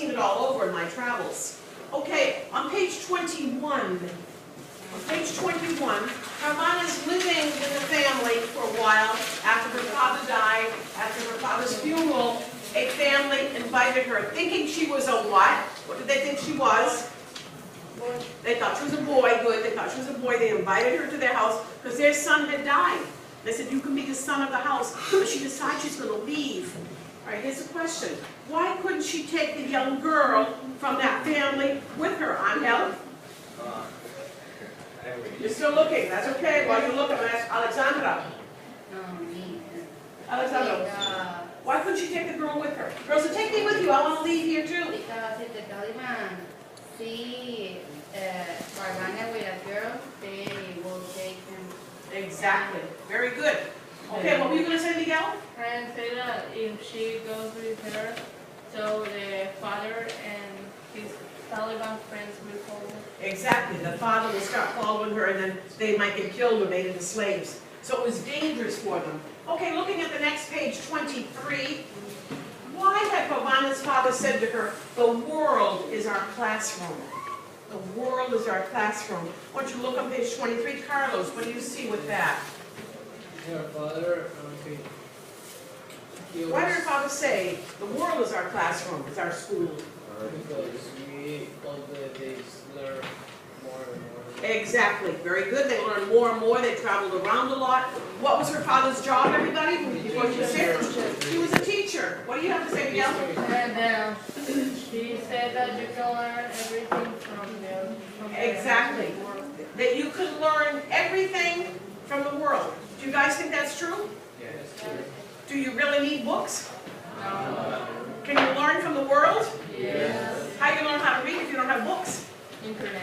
Seen it all over in my travels. Okay, on page 21, Carvana's living with the family for a while. After her father died, after her father's funeral, a family invited her, thinking she was a what? What did they think she was? They thought she was a boy, good, they thought she was a boy. They invited her to their house because their son had died. They said, you can be the son of the house, but she decides she's going to leave. All right, here's a question. Why couldn't she take the young girl from that family with her, Angel? You're still looking, that's okay. While you're looking, ask Alexandra. Alexandra, why couldn't she take the girl with her? Rosa, take me with you, I want to leave here too. Because if the Taliban see Carvana with a girl, they will take him. Exactly, very good. Okay, what were you going to say, Miguel? And say that if she goes with her, so the father and his Taliban friends will follow. Exactly, the father will start following her and then they might get killed or made into slaves. So it was dangerous for them. Okay, looking at the next page, 23. Why had Carvana's father said to her, the world is our classroom? The world is our classroom. Why don't you look on page 23, Carlos, what do you see with that? Her father, Why did her father say, the world is our classroom, is our school? because we all the days learn more and more. Exactly, very good. They learned more and more. They traveled around a lot. What was her father's job, everybody? Before you said he was a teacher. What do you have to say, Miguel? And she said that you can learn everything from them. Exactly. That you could learn everything from the world. Do you guys think that's true? Yes. Do you really need books? No. Can you learn from the world? Yes. How do you learn how to read if you don't have books? Internet.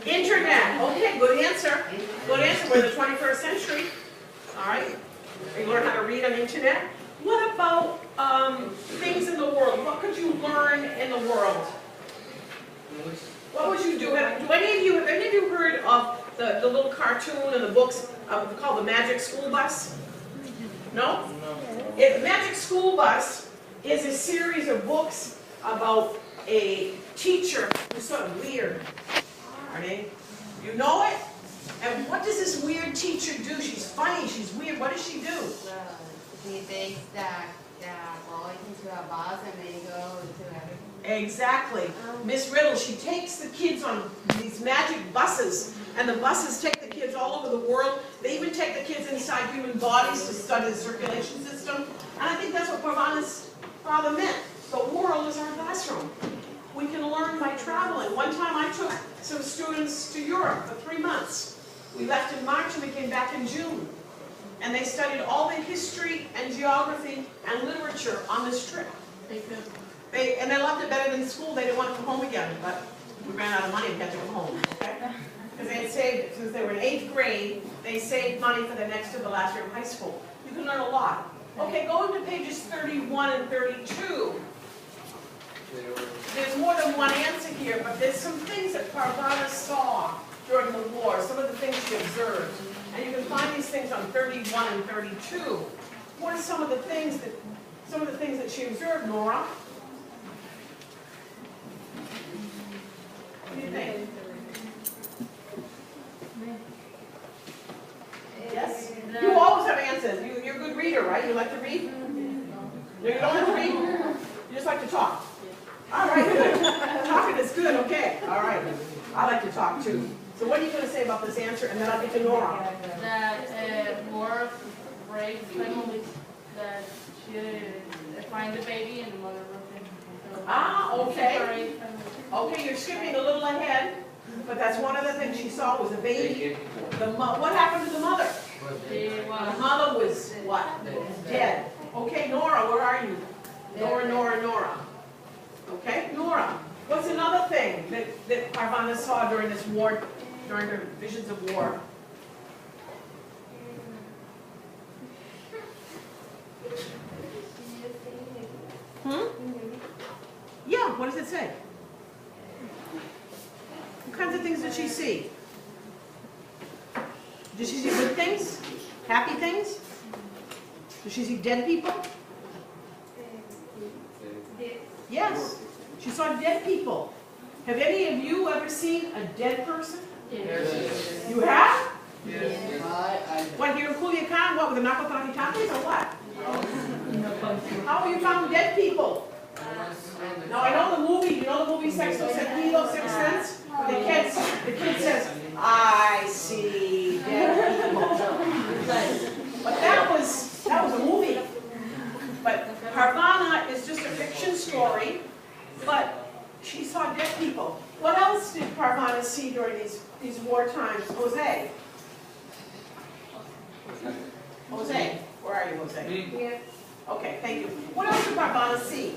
Internet. Okay, good answer. Good answer. We're in the 21st century. All right. You learn how to read on the internet. What about things in the world? What could you learn in the world? What would you do? Have any of you heard of the little cartoon and the books called The Magic School Bus? No? The Magic School Bus is a series of books about a teacher who's sort of weird. You know it? And what does this weird teacher do? She's funny, she's weird. What does she do? He takes the boys into a bus and they go together. Exactly. Miss Riddle, she takes the kids on these magic buses, and the buses take the kids all over the world. They even take the kids inside human bodies to study the circulation system. And I think that's what Carvana's father meant. The world is our classroom. We can learn by traveling. One time I took some students to Europe for 3 months. We left in March and we came back in June. And they studied all the history and geography and literature on this trip. And they loved it better than school. They didn't want to come home again, but we ran out of money and had to go home, okay? Because they had saved, since they were in 8th grade, they saved money for the next to the last year of high school. You can learn a lot. Okay, going to pages 31 and 32. There's more than one answer here, but there's some things that Carvana saw during the war, some of the things she observed. And you can find these things on 31 and 32. What are some of the things that she observed, Nora? What do you think? Yes? You always have answers. You're a good reader, right? You like to read? No, you don't like to read? You just like to talk? All right, good. Talking is good, okay. All right. I like to talk too. So what are you going to say about this answer? And then I'll get to Nora. That war breaks families, that she find the baby and the mother broken. So Okay. separate families. Okay, you're skipping a little ahead, but that's one of the things she saw was a baby. What happened to the mother? She The was mother was what? Dead. Okay, Nora, where are you? Nora. Okay, Nora. What's another thing that Carvana saw during this war, during her visions of war? Yeah, what does it say? What kinds of things did she see? Did she see good things? Happy things? Did she see dead people? Yes. She saw dead people. Have any of you ever seen a dead person? Yes. You have? Yes. What, here in Culiacán, what, with the narcotraficantes or what? How have you found dead people? Now, I know the movie, you know the movie Sexto Sentido, Sixth Sense? Where the kid says, I see dead people. But that was a movie. But Parvana is just a fiction story, but she saw dead people. What else did Parvana see during these war times? Jose? Jose, where are you, Jose? Here. Okay, thank you. What else did Parvana see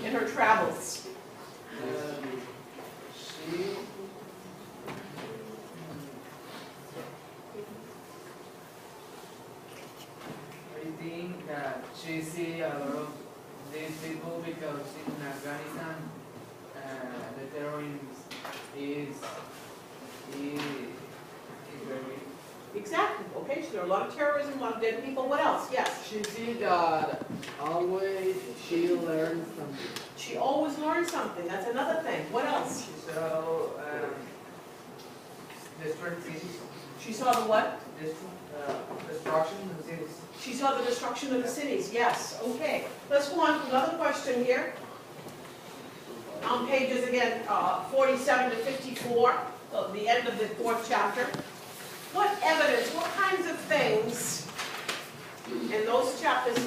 in her travels? I think that she see a lot of these people because in Afghanistan, the terrorism is very. Exactly, okay, so there are a lot of terrorism, a lot of dead people. What else? Yes. She see that always she learns something. She always learns something. That's another thing. What else? She saw different cities, She saw the what? destruction of cities. She saw the destruction of the cities. Yes, okay. Let's go on to another question here. On pages again, 47 to 54, the end of the 4th chapter. What evidence, what kinds of things in those chapters,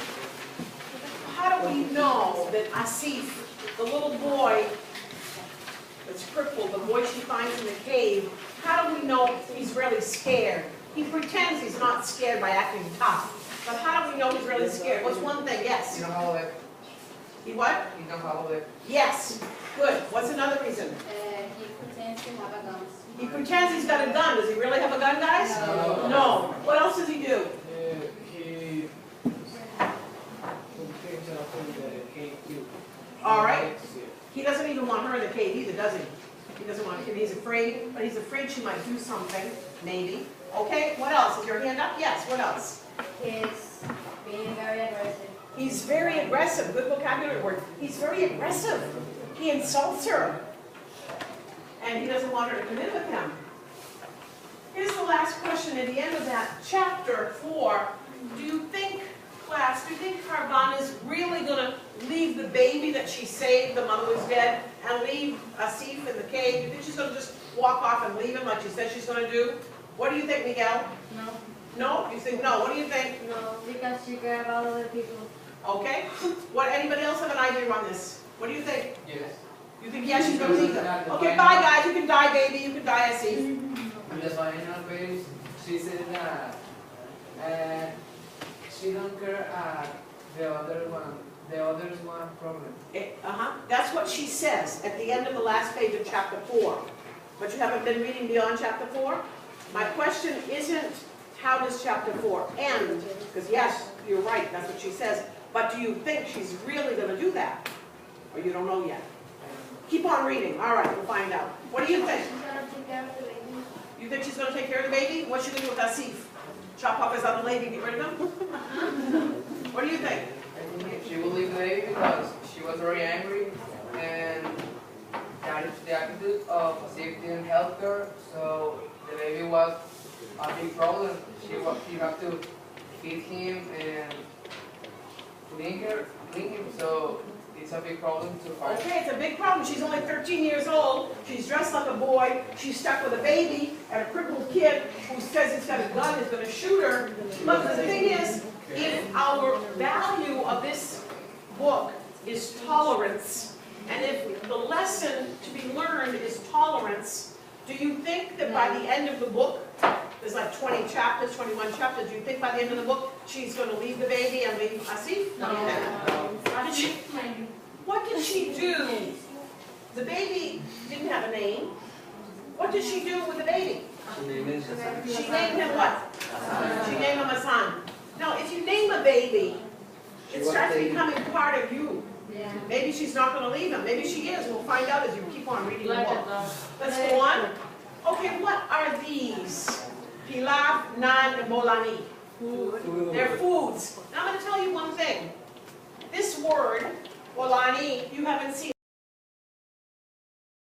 how do we know that Asif, the little boy that's crippled, the boy she finds in the cave, how do we know he's really scared? He pretends he's not scared by acting tough, but how do we know he's really scared? What's one thing? Yes. You know how to live. He what? You know how to live. Yes. Good. What's another reason? He pretends to have a gun. He pretends he's got a gun. Does he really have a gun, guys? No. No. What else does he do? He thinks that can't kill. All right. He doesn't even want her in the cave either, does he? He doesn't want to. He's afraid, but he's afraid she might do something, maybe. Okay, what else? Is your hand up? Yes, what else? He's being very aggressive. He's very aggressive. Good vocabulary word. He's very aggressive. He insults her. And he doesn't want her to commit with him. Here's the last question at the end of that chapter 4. Do you think, class, do you think Parvana is really going to leave the baby that she saved, the mother was dead, and leave Asif in the cave? Do you think she's going to just walk off and leave him like she said she's going to do? What do you think, Miguel? No. No? You think no. What do you think? No, because she cares about other people. Okay. What? Anybody else have an idea on this? What do you think? Yes. You think yes, she's going to leave them? Okay, bye guys. You can die, baby. You can die, Asif. In the final page, she said that she don't care the others one problem. That's what she says at the end of the last page of chapter 4. But you haven't been reading beyond chapter 4? My question isn't how does chapter 4 end? Because yes, you're right, that's what she says. But do you think she's really going to do that? Or you don't know yet? Keep on reading. All right, we'll find out. What do you think? She's gonna take care of the baby. You think she's going to take care of the baby? What's she going to do with Asif? Chop off his other leg and get rid of him? What do you think? I think she will leave the baby because she was very angry and the attitude of Asif didn't help her, so the baby was a big problem. She had to feed him and clean him, so it's a big problem to find. Okay, it's a big problem. She's only 13 years old. She's dressed like a boy. She's stuck with a baby and a crippled kid who says he's got a gun, is going to shoot her. But the thing is, if our value of this book is tolerance, and if the lesson to be learned is tolerance, do you think that by the end of the book, there's like 20 chapters, 21 chapters, do you think by the end of the book, she's going to leave the baby and leave Asif? No. What did she do? The baby didn't have a name. What did she do with the baby? She named him what? She named him Hassan. Now, if you name a baby, it starts becoming part of you. Yeah. Maybe she's not going to leave him. Maybe she is. We'll find out as you keep on reading the Like book. it though. Let's go on. Okay, what are these? Pilaf, naan, and bolani. They're foods. Now I'm going to tell you one thing. This word, bolani, you haven't seen.